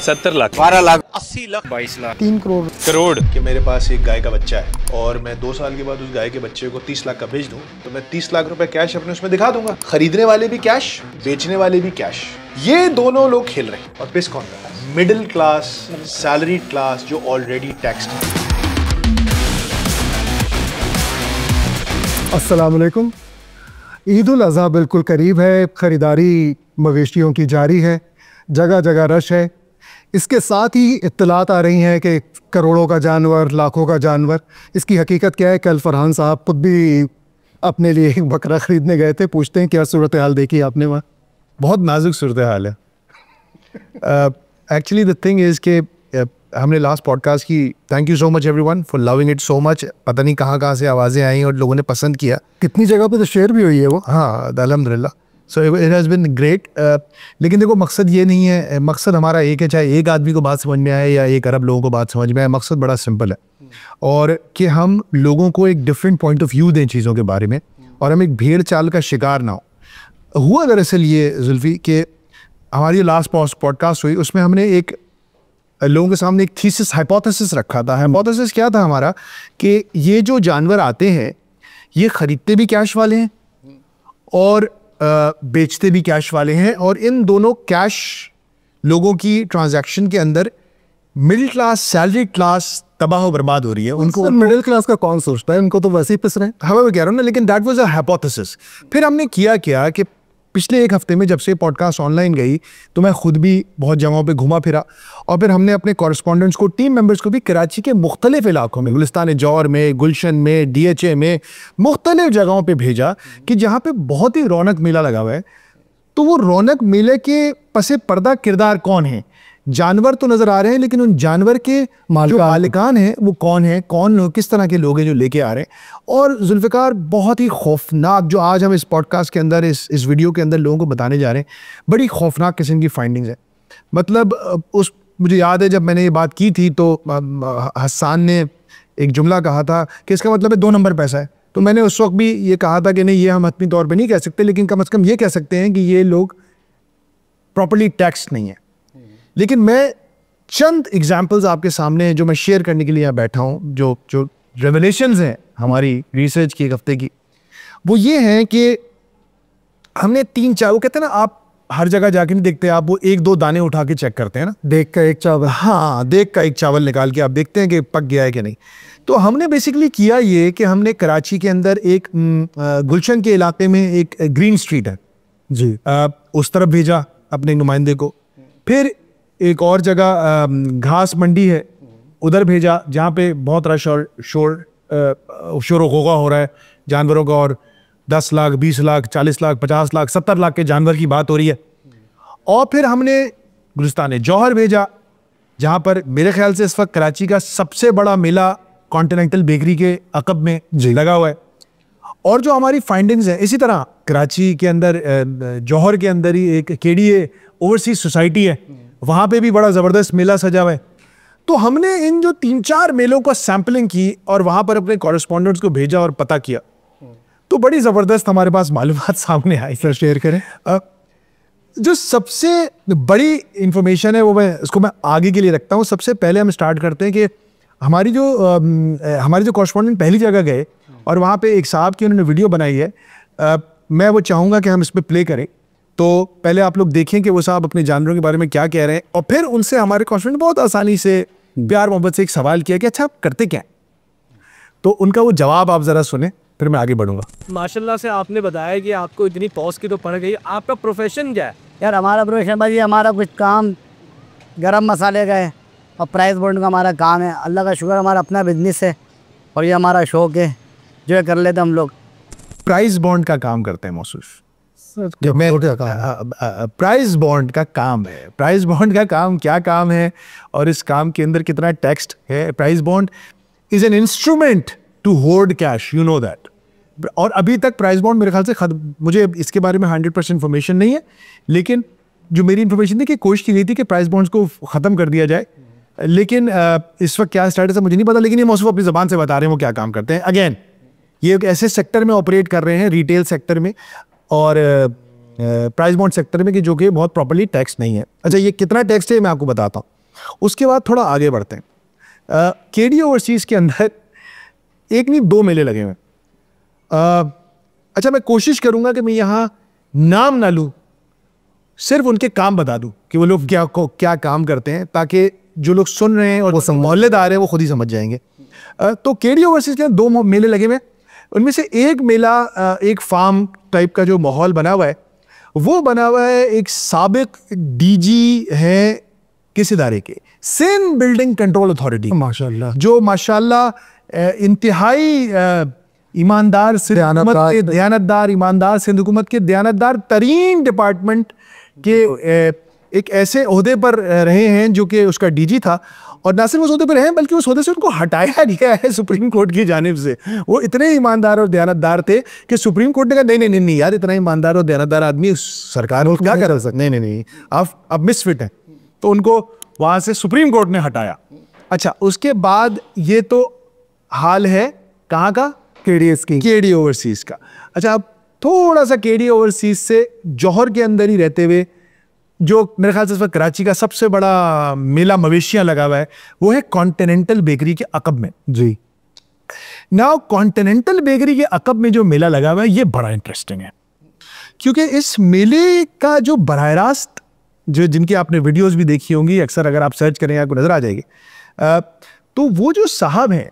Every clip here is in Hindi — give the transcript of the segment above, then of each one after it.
70 लाख, 12 लाख, 80 लाख, 22 लाख, 3 करोड़ करोड़। कि मेरे पास एक गाय का बच्चा है और मैं 2 साल के बाद उस गाय के बच्चे को 30 लाख का भेज दूं तो मैं 30 लाख रुपए कैश अपने उसमें दिखा दूंगा। खरीदने वाले भी कैश, बेचने वाले भी कैश, ये दोनों लोग खेल रहे हैं। और पिस कौन कर रहा है? मिडिल क्लास, सैलरी क्लास जो ऑलरेडी टैक्स्ड है। अस्सलाम वालेकुम। ईद उल अज़हा बिल्कुल करीब है, ख़रीदारी मवेशियों की जारी है, जगह जगह रश है। इसके साथ ही इत्तलात आ रही हैं कि करोड़ों का जानवर, लाखों का जानवर। इसकी हकीकत क्या है? कल फरहान साहब खुद भी अपने लिए एक बकरा ख़रीदने गए थे। पूछते हैं क्या सूरत हाल देखी आपने वहाँ? बहुत नाजुक सूरत हाल है। एक्चुअली द थिंग इज़ कि हमने लास्ट पॉडकास्ट की, thank you so much everyone for loving it so much. पता नहीं कहाँ से आवाज़ें आई और लोगों ने पसंद किया। कितनी जगह पे तो शेयर भी हुई है वो। हाँ, अल्हम्दुलिल्लाह। So it has been great. लेकिन देखो, मकसद ये नहीं है, मकसद हमारा एक है, चाहे एक आदमी को बात समझ में आए या 1 अरब लोगों को बात समझ में आए। मकसद बड़ा सिंपल है, और कि हम लोगों को एक डिफरेंट पॉइंट ऑफ व्यू दें चीज़ों के बारे में, और हम एक भेड़ चाल का शिकार ना हो। हुआ दरअसल ये जुल्फी कि हमारी लास्ट पॉडकास्ट हुई, उसमें हमने एक लोगों के सामने एक थीसिस, हाइपोथेसिस रखा था। हाइपोथेसिस क्या था हमारा? कि ये जो जानवर आते हैं ये ख़रीदते भी कैश वाले हैं और बेचते भी कैश वाले हैं, और इन दोनों कैश लोगों की ट्रांजैक्शन के अंदर मिडिल क्लास, सैलरी क्लास तबाह बर्बाद हो रही है। उनको मिडिल क्लास का कौन सोचता है? उनको तो वैसे ही पिस रहे हैं। हाँ, मैं कह रहा हूँ ना, लेकिन दैट वाज अ हाइपोथेसिस। फिर हमने किया क्या कि पिछले 1 हफ्ते में जब से पॉडकास्ट ऑनलाइन गई तो मैं खुद भी बहुत जगहों पे घुमा फिरा, और फिर हमने अपने कॉरेस्पॉन्डेंट्स को, टीम मेंबर्स को भी कराची के मुख्तलिफ इलाकों में, गुलिस्तान जौहर में, गुलशन में, DHA में, मुख्तलिफ जगहों पे भेजा कि जहाँ पे बहुत ही रौनक मेला लगा हुआ है। तो वो रौनक मेले के पसे पर्दा किरदार कौन है? जानवर तो नज़र आ रहे हैं, लेकिन उन जानवर के जो मालिकान हैं वो कौन है, कौन लोग, किस तरह के लोग हैं जो लेके आ रहे हैं। और जुल्फ़िकार, बहुत ही खौफनाक, जो आज हम इस पॉडकास्ट के अंदर, इस वीडियो के अंदर लोगों को बताने जा रहे हैं, बड़ी खौफनाक किस्म की फाइंडिंग्स है। मतलब मुझे याद है जब मैंने ये बात की थी तो हसन ने एक जुमला कहा था कि इसका मतलब है 2 नंबर पैसा है। तो मैंने उस वक्त भी ये कहा था कि नहीं, ये हम हतमी तौर पर नहीं कह सकते, लेकिन कम से कम ये कह सकते हैं कि ये लोग प्रॉपर्ली टैक्स नहीं है। लेकिन मैं चंद एग्जाम्पल्स आपके सामने हैं जो मैं शेयर करने के लिए यहाँ बैठा हूँ, जो रेवलेशंस हैं हमारी रिसर्च की 1 हफ्ते की। वो ये हैं कि हमने 3-4, वो कहते हैं ना, आप हर जगह जाके नहीं देखते, आप वो 1-2 दाने उठा के चेक करते हैं ना, देख का एक चावल। हाँ, देख का एक चावल निकाल के आप देखते हैं कि पक गया है कि नहीं। तो हमने बेसिकली किया ये कि हमने कराची के अंदर एक गुलशन के इलाके में एक ग्रीन स्ट्रीट है जी, उस तरफ भेजा अपने नुमाइंदे को। फिर एक और जगह घास मंडी है, उधर भेजा, जहाँ पे बहुत रश और शोर गोगा हो रहा है जानवरों का, और 10 लाख, 20 लाख, 40 लाख, 50 लाख, 70 लाख के जानवर की बात हो रही है। और फिर हमने गुलिस्तान जौहर भेजा, जहाँ पर मेरे ख्याल से इस वक्त कराची का सबसे बड़ा मेला कॉन्टिनेंटल बेकरी के अकब में लगा हुआ है। और जो हमारी फाइंडिंग्स हैं, इसी तरह कराची के अंदर, जौहर के अंदर ही एक KDA ओवरसीज सोसाइटी है, वहाँ पे भी बड़ा ज़बरदस्त मेला सजा हुआ है। तो हमने इन जो 3-4 मेलों का सैम्पलिंग की और वहाँ पर अपने कॉरेस्पॉन्डेंट्स को भेजा और पता किया, तो बड़ी ज़बरदस्त हमारे पास मालूमात सामने आई। सर शेयर करें। जो सबसे बड़ी इंफॉर्मेशन है वो मैं आगे के लिए रखता हूँ। सबसे पहले हम स्टार्ट करते हैं कि हमारे जो कॉरेस्पॉन्डेंट पहली जगह गए और वहाँ पे एक साहब की उन्होंने वीडियो बनाई है, मैं वो चाहूँगा कि हम इस पर प्ले करें। तो पहले आप लोग देखें कि वो साहब अपने जानवरों के बारे में क्या कह रहे हैं, और फिर उनसे हमारे कॉरेस्पॉन्डेंट बहुत आसानी से, प्यार मोहब्बत से एक सवाल किया कि अच्छा आप करते क्या हैं? तो उनका वो जवाब आप ज़रा सुने, फिर मैं आगे बढ़ूँगा। माशाल्लाह से आपने बताया कि आपको इतनी पॉज की तो पड़ गई। आपका प्रोफेशन क्या है? यार हमारा प्रोफेशन भाई, हमारा कुछ काम गरम मसाले का है और प्राइस बॉन्ड का हमारा काम है। अल्लाह का शुक्र, हमारा अपना बिजनेस है और ये हमारा शौक़ है जो है कर लेते हम लोग। प्राइस बॉन्ड का काम करते हैं मौसूफ। प्राइस बॉन्ड का काम है। प्राइस बॉन्ड का काम क्या काम है और इस काम के अंदर कितना टेक्स्ट है? Price bond is an instrument to hold cash, you know that. और अभी तक प्राइस बॉन्ड मेरे ख्याल से मुझे इसके बारे में 100% इन्फॉर्मेशन नहीं है, लेकिन जो मेरी इन्फॉर्मेशन थी कि कोशिश की गई थी कि प्राइस बॉन्ड्स को ख़त्म कर दिया जाए। लेकिन इस वक्त क्या स्टेटस है मुझे नहीं पता, लेकिन ये मौसूफ अपनी ज़बान से बता रहे हैं वो क्या काम करते हैं। अगेन, ये एक ऐसे सेक्टर में ऑपरेट कर रहे हैं, रिटेल सेक्टर में, और प्राइस बॉन्ड सेक्टर में कि जो कि बहुत प्रॉपर्ली टैक्स नहीं है। अच्छा, ये कितना टैक्स है मैं आपको बताता हूँ। उसके बाद थोड़ा आगे बढ़ते हैं। केडी ओवरसीज़ के अंदर एक नहीं 2 मेले लगे हुए। अच्छा, मैं कोशिश करूँगा कि मैं यहाँ नाम ना लूँ, सिर्फ उनके काम बता दूँ कि वो लोग क्या काम करते हैं, ताकि जो लोग सुन रहे हैं और वो मोहल्लेदार हैं वो खुद ही समझ जाएंगे। तो केडी ओवरसीज़ के 2 मेले लगे हुए। उनमें से एक मेला एक फार्म टाइप का जो माहौल बना हुआ है, वो बना हुआ है एक साबिक डीजी है किस इदारे के, सिंध बिल्डिंग कंट्रोल अथॉरिटी, माशाल्लाह, जो माशाल्लाह इंतहाई ईमानदार, दयानतदार ईमानदार, सिंध हुकूमत के दयानतदार तरीन डिपार्टमेंट के एक ऐसे ओहदे पर रहे हैं जो कि उसका डीजी था। और ना सिर्फ उस ओहदे पर रहे बल्कि उस ओहदे से उनको हटाया गया है सुप्रीम कोर्ट की जानिब से। वो इतने ईमानदार और दयानतदार थे कि सुप्रीम कोर्ट ने कहा नहीं नहीं नहीं यार, इतना ईमानदार और दयानतदार आदमी सरकार क्या कर सकते, नहीं नहीं नहीं आप मिसफिट हैं, तो उनको वहाँ से सुप्रीम कोर्ट ने हटाया। अच्छा, उसके बाद ये तो हाल है कहाँ का, केडी ओवरसीज़ का। अच्छा, अब थोड़ा सा केडी ओवरसीज़ से जौहर के अंदर ही रहते हुए, जो मेरे ख्याल से इस वक्त कराची का सबसे बड़ा मेला मवेशियां लगा हुआ है, वो है कॉन्टिनेंटल बेकरी के अकब में। जी, नाउ कॉन्टिनेंटल बेकरी के अकब में जो मेला लगा हुआ है ये बड़ा इंटरेस्टिंग है, क्योंकि इस मेले का जो बराह रास्त, जो जिनकी आपने वीडियोस भी देखी होंगी, अक्सर अगर आप सर्च करें आपको नजर आ जाएगी, तो वो जो साहब हैं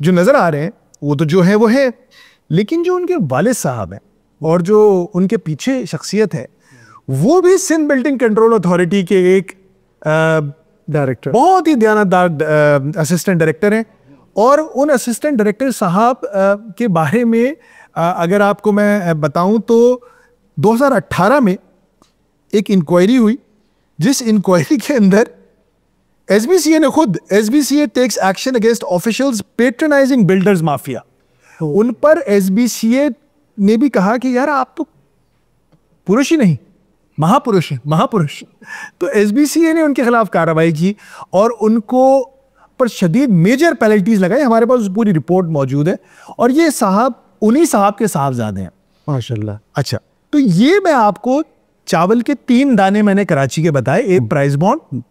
जो नजर आ रहे हैं वो तो जो है वो है, लेकिन जो उनके वालिद साहब हैं और जो उनके पीछे शख्सियत है वो भी सिंध बिल्डिंग कंट्रोल अथॉरिटी के एक डायरेक्टर, बहुत ही दयानतदार असिस्टेंट डायरेक्टर हैं। और उन असिस्टेंट डायरेक्टर साहब के बारे में अगर आपको मैं बताऊं तो 2018 में एक इंक्वायरी हुई, जिस इंक्वायरी के अंदर एसबीसीए ने खुद, SBCA takes action against officials patronising builders mafia, उन पर एसबीसीए ने भी कहा कि यार आप तो पुरुष ही नहीं महापुरुष हैं, महापुरुष। तो एसबीसीए ने उनके खिलाफ कार्रवाई की और उनको पर शदीद मेजर पेनल्टीज लगाई। हमारे पास पूरी रिपोर्ट मौजूद है और ये साहब उन्हीं साहब के साहबजादे हैं माशाल्लाह। अच्छा, तो ये मैं आपको चावल के 3 दाने मैंने कराची के बताए, एक प्राइस बॉन्ड,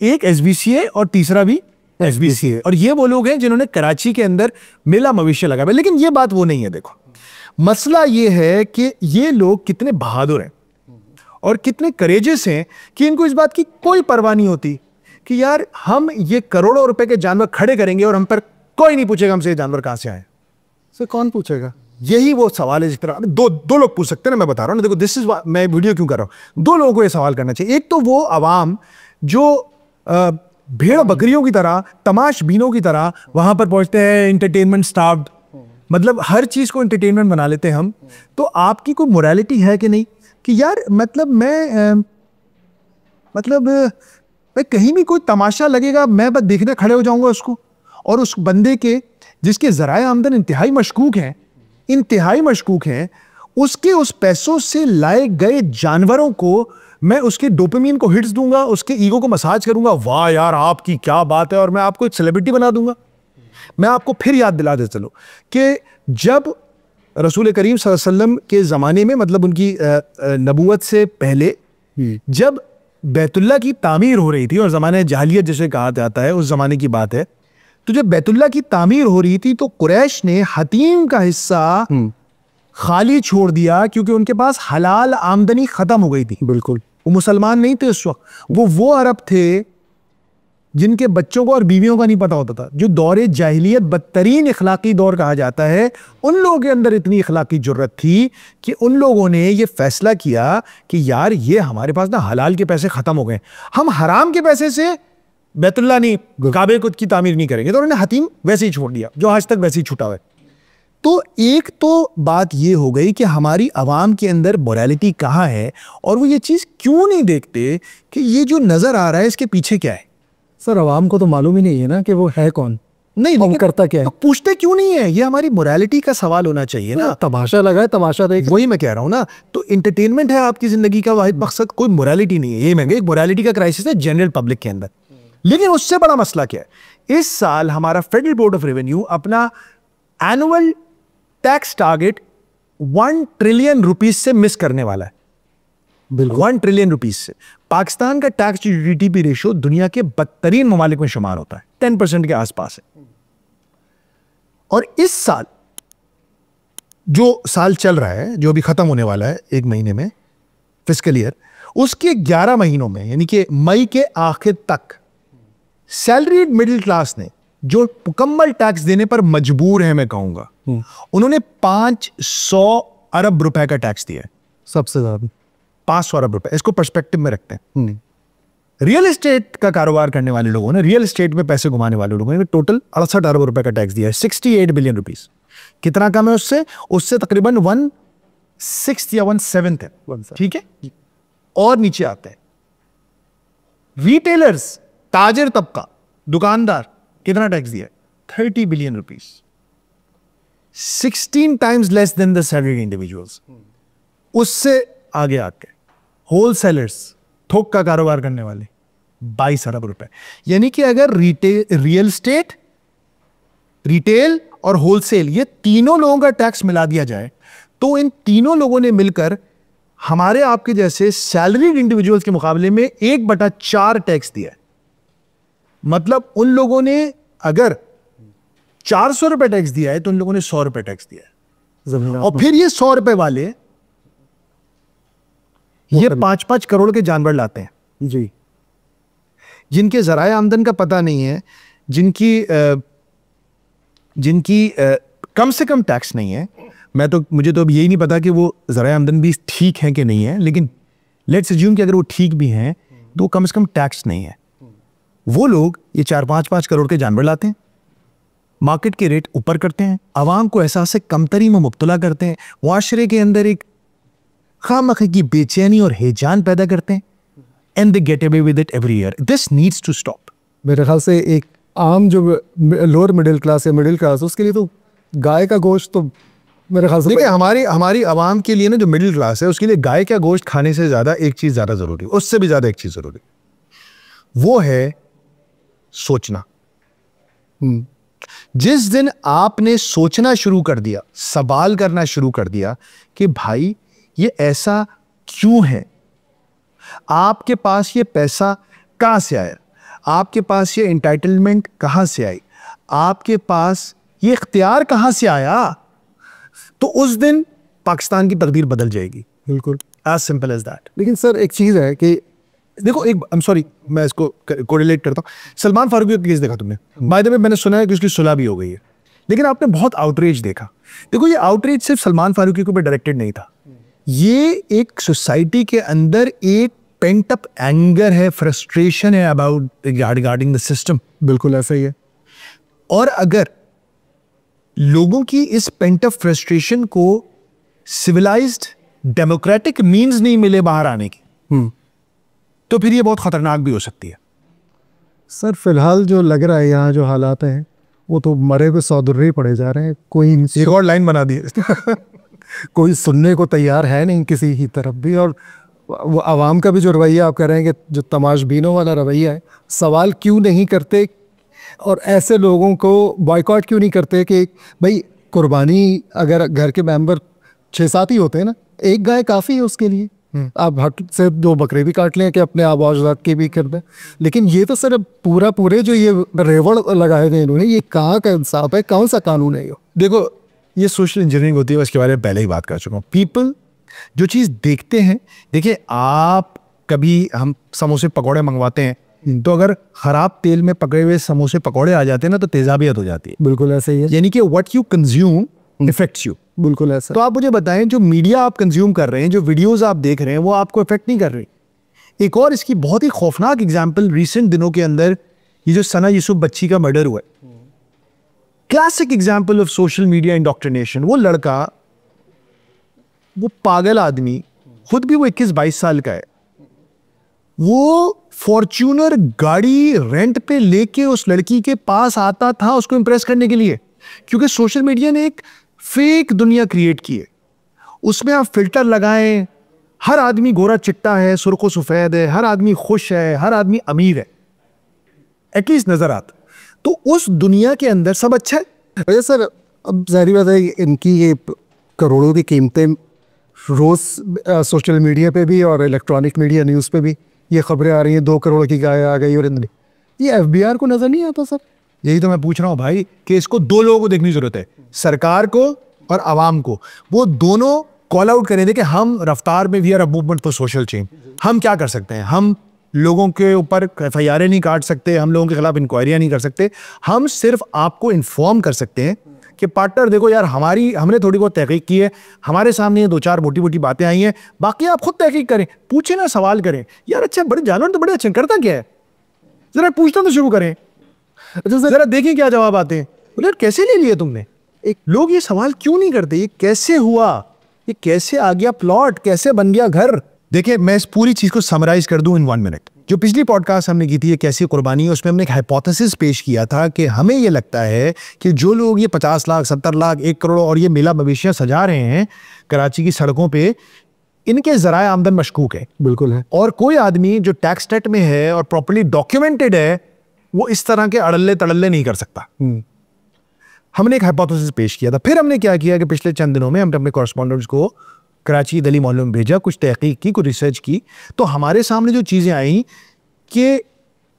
एक एसबीसीए और तीसरा भी एसबीसीए। और ये वो लोग हैं जिन्होंने कराची के अंदर मेला मवेशी लगाया। लेकिन ये बात वो नहीं है। देखो, मसला ये है कि ये लोग कितने बहादुर हैं और कितने करेजियस हैं कि इनको इस बात की कोई परवाह नहीं होती कि यार हम ये करोड़ों रुपए के जानवर खड़े करेंगे और हम पर कोई नहीं पूछेगा हमसे ये जानवर कहां से आए। सर कौन पूछेगा? यही वो सवाल है। जिस तरह दो लोग पूछ सकते हैं ना, मैं बता रहा हूँ ना। देखो, दिस इज मैं वीडियो क्यों कर रहा हूँ, 2 लोगों को ये सवाल करना चाहिए। एक तो वो अवाम जो भेड़ बकरियों की तरह, तमाशबीनों की तरह वहां पर पहुंचते हैं, एंटरटेनमेंट स्टाफ्ड, मतलब हर चीज को एंटरटेनमेंट बना लेते हैं हम। तो आपकी कोई मोरालिटी है कि नहीं कि यार मतलब मैं कहीं भी कोई तमाशा लगेगा मैं बस देखने खड़े हो जाऊंगा उसको, और उस बंदे के जिसके ज़राए आमदन इंतहाई मशकूक हैं, उसके उस पैसों से लाए गए जानवरों को मैं उसके डोपामीन को हिट्स दूंगा, उसके ईगो को मसाज करूंगा, वाह यार आपकी क्या बात है, और मैं आपको एक सेलिब्रिटी बना दूंगा। मैं आपको फिर याद दिला दे चलो कि जब रसूल करीम सल्लल्लाहु अलैहि वसल्लम के ज़माने में, मतलब उनकी नबूवत से पहले, जब बैतुल्ला की तामीर हो रही थी, और ज़माने जाहिलियत जिसे कहा जाता है उस ज़माने की बात है, तो जब बैतुल्ला की तामीर हो रही थी तो कुरैश ने हतीम का हिस्सा खाली छोड़ दिया, क्योंकि उनके पास हलाल आमदनी ख़त्म हो गई थी। बिल्कुल, वो मुसलमान नहीं थे उस वक्त, वो अरब थे जिनके बच्चों को और बीवियों का नहीं पता होता था, जो दौरे जाहिलियत बदतरीन इखलाकी दौर कहा जाता है। उन लोगों के अंदर इतनी इखलाकी जुर्रत थी कि उन लोगों ने ये फैसला किया कि यार ये हमारे पास ना हलाल के पैसे ख़त्म हो गए, हम हराम के पैसे से बैतुल्ला नहीं, काबे कुत की तामीर नहीं करेंगे। तो उन्होंने हतीम वैसे ही छोड़ दिया, जो आज तक वैसे ही छुटा हुआ है। तो एक तो बात ये हो गई कि हमारी आवाम के अंदर मोरालिटी कहाँ है, और वो ये चीज़ क्यों नहीं देखते कि ये जो नज़र आ रहा है इसके पीछे क्या है। सर आवाम को तो मालूम ही नहीं है ना कि वो है कौन, नहीं हम करता क्या है, तो पूछते क्यों नहीं है। ये हमारी मोरालिटी का सवाल होना चाहिए ना। तमाशा लगा है, तमाशा देख, वही मैं कह रहा हूँ ना। तो इंटरटेनमेंट है आपकी जिंदगी का वाहिद मकसद, कोई मोरालिटी नहीं है। ये महंगे एक मोरालिटी का क्राइसिस है जनरल पब्लिक के अंदर। लेकिन उससे बड़ा मसला क्या है, इस साल हमारा फेडरल बोर्ड ऑफ रेवेन्यू अपना annual tax target 1 trillion rupees से मिस करने वाला है। 1 ट्रिलियन रुपीज से। पाकिस्तान का टैक्स टू जीडीपी रेशियो दुनिया के बदतरीन ममालिक में शुमार होता है, 10% के आसपास है। और इस साल जो साल चल रहा है, जो अभी खत्म होने वाला है 1 महीने में, फिस्कल ईयर, उसके 11 महीनों में यानी कि मई के आखिर तक सैलरीड मिडिल क्लास ने जो मुकम्मल टैक्स देने पर मजबूर है, मैं कहूंगा, उन्होंने 500 अरब रुपए का टैक्स दिया है। सबसे ज्यादा 500 अरब रुपए। इसको पर्सपेक्टिव में रखते हैं। रियल एस्टेट का कारोबार करने वाले लोगों ने, रियल एस्टेट में पैसे घुमाने वाले लोगों ने टोटल 68 अरब रुपए का टैक्स दिया है। 68 बिलियन रुपीस। कितना कम है उससे तकरीबन 1/6 या 1/7 है। ठीक है। और नीचे आते हैं रिटेलर्स, ताजिर तबका, दुकानदार, कितना टैक्स दिया है? 30 billion rupees. 16 times less than the salaried individuals. उससे आगे आके होलसेलर्स, थोक का कारोबार करने वाले, 22 अरब रुपए। यानी कि अगर रियल एस्टेट, रिटेल और होलसेल, ये तीनों लोगों का टैक्स मिला दिया जाए तो इन तीनों लोगों ने मिलकर हमारे आपके जैसे सैलरीड इंडिविजुअल्स के मुकाबले में 1/4 टैक्स दिया है। मतलब उन लोगों ने अगर 400 रुपए टैक्स दिया है तो उन लोगों ने 100 रुपए टैक्स दिया है। और फिर ये 100 रुपए वाले ये 5-5 करोड़ के जानवर लाते हैं जी, जिनके जराए आमदन का पता नहीं है, जिनकी कम से कम टैक्स नहीं है। मुझे तो अब यही नहीं पता कि वो जराए आमदन भी ठीक है कि नहीं है, लेकिन लेट्स अज्यूम कि अगर वो ठीक भी हैं तो कम से कम टैक्स नहीं है। वो लोग ये 4-5 करोड़ के जानवर लाते हैं, मार्केट के रेट ऊपर करते हैं, आवाम को एहसास से कमतरी में मुब्तला करते हैं, मुआशरे के अंदर एक खामखे की बेचैनी और हेजान पैदा करते हैं, and they get away with it every year. This needs to stop. मेरे ख्याल से एक आम जो लोअर मिडिल क्लास या मिडिल क्लास, उसके लिए तो गाय का गोश्त तो मेरे ख्याल से, देखिए हमारी आवाम के लिए ना, जो मिडिल क्लास है, उसके लिए गाय का गोश्त खाने से ज्यादा एक चीज ज्यादा जरूरी है, उससे भी ज्यादा एक चीज जरूरी, वो है सोचना। जिस दिन आपने सोचना शुरू कर दिया, सवाल करना शुरू कर दिया कि भाई ये ऐसा क्यों है, आपके पास ये पैसा कहां से आया, आपके पास ये एंटाइटलमेंट कहां से आई, आपके पास ये इख्तियार कहां से आया, तो उस दिन पाकिस्तान की तकदीर बदल जाएगी। बिल्कुल एज सिंपल एज दैट। लेकिन सर एक चीज़ है कि देखो, एक आई एम सॉरी, मैं इसको कोरिलेट करता हूँ। सलमान फारूकी का केस देखा तुमने? बाय द वे मैंने सुना है कि उसकी सुलह भी हो गई है, लेकिन आपने बहुत आउटरीच देखा। देखो, ये आउटरीच सिर्फ सलमान फारूकी के ऊपर डायरेक्टेड नहीं था, ये एक सोसाइटी के अंदर एक पेंट अप एंगर है, फ्रस्ट्रेशन है अबाउट रिगार्डिंग द सिस्टम। बिल्कुल ऐसा ही है। और अगर लोगों की इस पेंट अप फ्रस्ट्रेशन को सिविलाइज्ड डेमोक्रेटिक मींस नहीं मिले बाहर आने की, तो फिर ये बहुत खतरनाक भी हो सकती है। सर फिलहाल जो लग रहा है यहाँ जो हालात हैं, वो तो मरे हुए सौदर्रे पड़े जा रहे हैं। कोई एक और लाइन बना दी कोई सुनने को तैयार है नहीं किसी की तरफ भी। और वो आवाम का भी जो रवैया आप कह रहे हैं कि जो तमाशबीनों वाला रवैया है, सवाल क्यों नहीं करते और ऐसे लोगों को बॉयकॉट क्यों नहीं करते कि भाई कुर्बानी अगर घर के मेंबर 6-7 ही होते हैं ना, एक गाय काफ़ी है उसके लिए, आप हट से 2 बकरे भी काट लें कि अपने आवाज़ के भी कर दें। लेकिन ये तो सर पूरे जो ये रेवड़ लगाए थे इन्होंने, ये कहाँ का इंसाफ है, कौन सा कानून है ये? देखो, ये सोशल इंजीनियरिंग होती है, उसके बारे में पहले ही बात कर चुका हूँ। पीपल जो चीज़ देखते हैं, देखिए आप कभी हम समोसे पकौड़े मंगवाते हैं तो अगर खराब तेल में पकड़े हुए समोसे पकौड़े आ जाते हैं ना, तो तेजाबियत हो जाती है। बिल्कुल ऐसा ही है। यानी कि what you consume effects you. बिल्कुल ऐसा। तो आप मुझे बताएं, जो मीडिया आप कंज्यूम कर रहे हैं, जो वीडियोस आप देख रहे हैं, वो आपको इफेक्ट नहीं कर रही। एक और इसकी बहुत ही खौफनाक एग्जाम्पल रिसेंट दिनों के अंदर, ये जो सना यूसुफ बच्ची का मर्डर हुआ है, classic example of social media indoctrination. वो लड़का, वो पागल आदमी, खुद भी वो 21-22 साल का है, वो फॉर्च्यूनर गाड़ी रेंट पे लेके उस लड़की के पास आता था उसको इंप्रेस करने के लिए, क्योंकि सोशल मीडिया ने एक फेक दुनिया क्रिएट की है। उसमें आप फिल्टर लगाएं, हर आदमी गोरा चिट्टा है, सुर्खो सफेद है, हर आदमी खुश है, हर आदमी अमीर है, एटलीस्ट नजर आता। तो उस दुनिया के अंदर सब अच्छा है। अरे सर, अब जाहिर बात है इनकी ये करोड़ों की कीमतें रोज़ सोशल मीडिया पे भी और इलेक्ट्रॉनिक मीडिया न्यूज़ पे भी ये खबरें आ रही हैं 2 करोड़ की गाय आ गई। और ये एफबीआर को नज़र नहीं आता सर? यही तो मैं पूछ रहा हूँ भाई कि इसको दो लोगों को देखने की जरूरत है, सरकार को और आवाम को। वो दोनों कॉल आउट करें कि हम रफ्तार में we are a movement for social change. हम क्या कर सकते हैं? हम लोगों के ऊपर FIR नहीं काट सकते, हम लोगों के खिलाफ इंक्वायरियां नहीं कर सकते, हम सिर्फ आपको इन्फॉर्म कर सकते हैं कि पार्टनर देखो यार, हमने थोड़ी बहुत तहकीक की है, हमारे सामने ये 2-4 मोटी मोटी बातें आई हैं, बाकी आप खुद तहकीक करें, पूछे ना, सवाल करें। यार अच्छा, बड़े जानवर तो बड़े अच्छे, करता क्या है, जरा पूछना तो शुरू करें, जरा देखें क्या जवाब आते हैं। बोले कैसे ले लिए तुमने? एक लोग ये सवाल क्यों नहीं करते, ये कैसे हुआ, ये कैसे आ गया प्लॉट, कैसे बन गया घर? देखिए, मैं इस पूरी चीज को समराइज कर दूं इन 1 मिनट। जो पिछली पॉडकास्ट हमने की थी ये कैसी कुर्बानी है, उसमें हमने एक हाइपोथेसिस पेश किया था कि हमें ये लगता है कि जो लोग ये 50 लाख 70 लाख 1 करोड़ और ये मेला मवेशियां सजा रहे हैं कराची की सड़कों पे, इनके जराए आमदन मशकूक है। बिल्कुल है। और कोई आदमी जो टैक्स स्टेट में है और प्रॉपर्ली डॉक्यूमेंटेड है, वो इस तरह के अड़ल्ले तड़ल्ले नहीं कर सकता। हमने एक हाइपोथेसिस पेश किया था। फिर हमने क्या किया कि पिछले चंद दिनों में हमने अपने कॉरेस्पॉन्डेंट्स को कराची दिल्ली मोहल्लों में भेजा, कुछ तहकीक की, कुछ रिसर्च की, तो हमारे सामने जो चीज़ें आई कि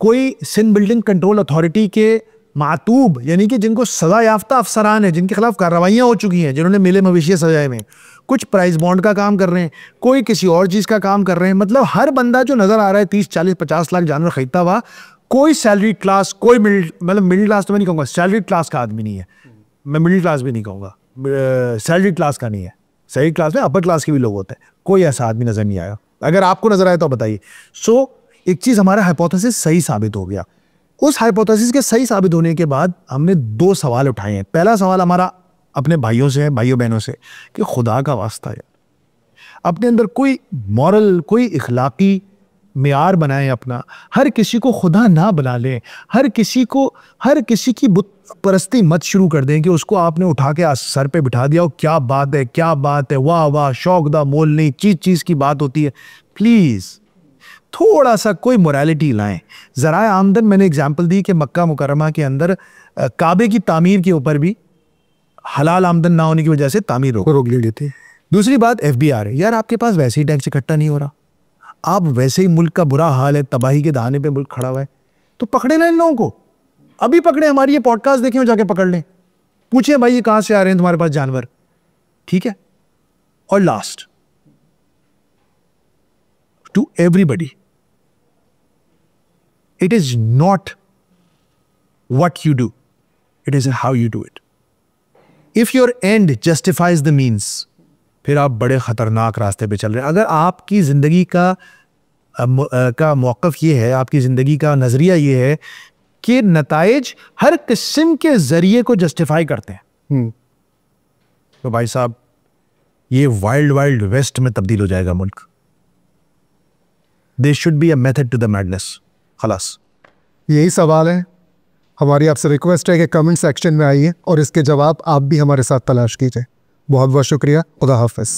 कोई सिंध बिल्डिंग कंट्रोल अथॉरिटी के मातूब, यानी कि जिनको सजा याफ्ता अफसरान हैं, जिनके खिलाफ कार्रवाइयाँ हो चुकी हैं, जिन्होंने मेले मवेशियाँ सजाए हुए हैं, कुछ प्राइस बॉन्ड का काम कर रहे हैं, कोई किसी और चीज़ का काम कर रहे हैं। मतलब हर बंदा जो नज़र आ रहा है 30 40 50 लाख जानवर खरीदता हुआ, कोई सैलरी क्लास, कोई मिडिल क्लास तो मैं नहीं कहूँगा, सैलरी क्लास का आदमी नहीं है, मैं मिडिल क्लास भी नहीं कहूँगा, सैलरी क्लास का नहीं है। सैलरी क्लास में अपर क्लास के भी लोग होते हैं, कोई ऐसा आदमी नजर नहीं आया। अगर आपको नजर आया तो बताइए। एक चीज, हमारा हाइपोथेसिस सही साबित हो गया। उस हाइपोथेसिस के सही साबित होने के बाद हमने 2 सवाल उठाए हैं। पहला सवाल हमारा अपने भाइयों से है, भाइयों बहनों से, कि खुदा का वास्ता है, अपने अंदर कोई मॉरल, कोई इखलाकी मेयार बनाएं अपना। हर किसी को खुदा ना बना लें, हर किसी की बुत परस्ती मत शुरू कर दें कि उसको आपने उठा के सर पे बिठा दिया हो, क्या बात है, क्या बात है, वाह वाह, शौक दा मोल नहीं, चीज की बात होती है। प्लीज थोड़ा सा कोई मोरालिटी लाएं। ज़राए आमदन, मैंने एग्जाम्पल दी कि मक्का मुकर्रमा के अंदर काबे की तामीर के ऊपर भी हलाल आमदन ना होने की वजह से तामीर रोक ली थी। दूसरी बात FBR है। यार आपके पास वैसे ही टैक्स इकट्ठा नहीं हो रहा, आप वैसे ही, मुल्क का बुरा हाल है, तबाही के दहाने पे मुल्क खड़ा हुआ है, तो पकड़े ना इन लोगों को, अभी पकड़े, हमारी ये पॉडकास्ट देखें और जाके पकड़ लें, पूछे भाई ये कहां से आ रहे हैं तुम्हारे पास जानवर, ठीक है? और last, to everybody, it is not what you do, it is how you do it. If your end justifies the means, फिर आप बड़े खतरनाक रास्ते पे चल रहे हैं। अगर आपकी जिंदगी का मौक़िफ़ ये है, आपकी जिंदगी का नजरिया ये है कि नताइज हर किस्म के जरिए को जस्टिफाई करते हैं, तो भाई साहब ये वाइल्ड वेस्ट में तब्दील हो जाएगा मुल्क। There should be a method to the madness. खलास, यही सवाल है। हमारी आपसे रिक्वेस्ट है कि कमेंट सेक्शन में आइए और इसके जवाब आप भी हमारे साथ तलाश कीजिए। बहुत बहुत शुक्रिया। खुदा हाफिज़।